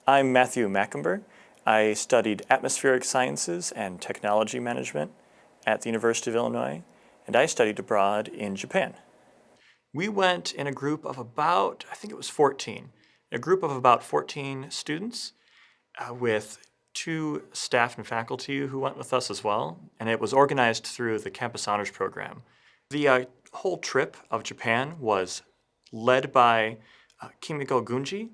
I'm Matthew Macomber. I studied atmospheric sciences and technology management at the University of Illinois, and I studied abroad in Japan. We went in a group of about, I think it was 14, a group of about 14 students with 2 staff and faculty who went with us as well, and it was organized through the Campus Honors Program. The whole trip of Japan was led by Kimiko Gunji,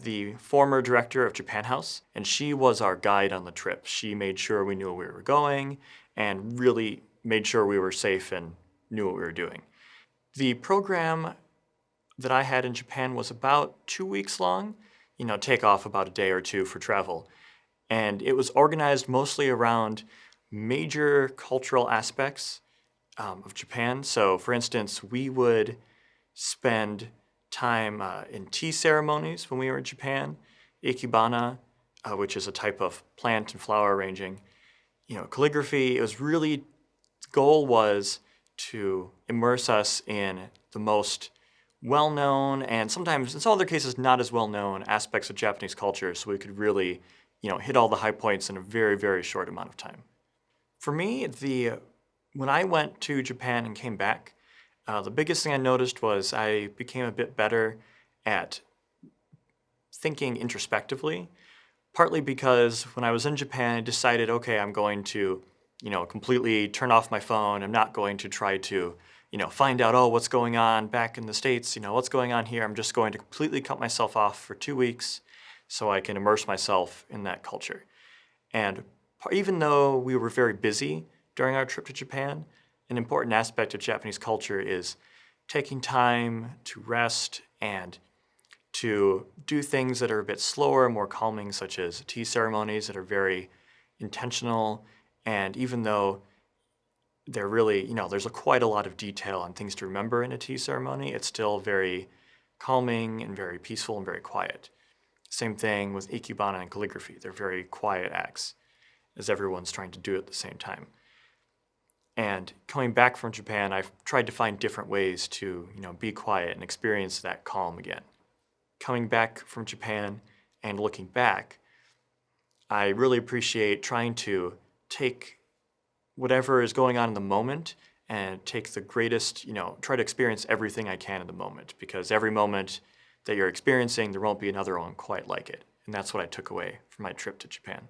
the former director of Japan House, and she was our guide on the trip. She made sure we knew where we were going and really made sure we were safe and knew what we were doing. The program that I had in Japan was about 2 weeks long, take off about a day or two for travel. And it was organized mostly around major cultural aspects of Japan. So for instance, we would spend time in tea ceremonies when we were in Japan, ikebana, which is a type of plant and flower arranging, calligraphy. It was really, the goal was to immerse us in the most well-known and sometimes, in some other cases, not as well-known aspects of Japanese culture so we could really, hit all the high points in a very, very short amount of time. For me, when I went to Japan and came back, the biggest thing I noticed was I became a bit better at thinking introspectively, partly because when I was in Japan, I decided, okay, I'm going to, completely turn off my phone. I'm not going to try to, find out, oh, what's going on back in the States, what's going on here. I'm just going to completely cut myself off for 2 weeks so I can immerse myself in that culture. And even though we were very busy during our trip to Japan, an important aspect of Japanese culture is taking time to rest and to do things that are a bit slower, more calming, such as tea ceremonies that are very intentional. And even though they're really, there's quite a lot of detail and things to remember in a tea ceremony, it's still very calming and very peaceful and very quiet. Same thing with ikebana and calligraphy. They're very quiet acts as everyone's trying to do it at the same time. And coming back from Japan, I've tried to find different ways to, be quiet and experience that calm again. Coming back from Japan and looking back, I really appreciate trying to take whatever is going on in the moment and take the greatest, try to experience everything I can in the moment, because every moment that you're experiencing, there won't be another one quite like it. And that's what I took away from my trip to Japan.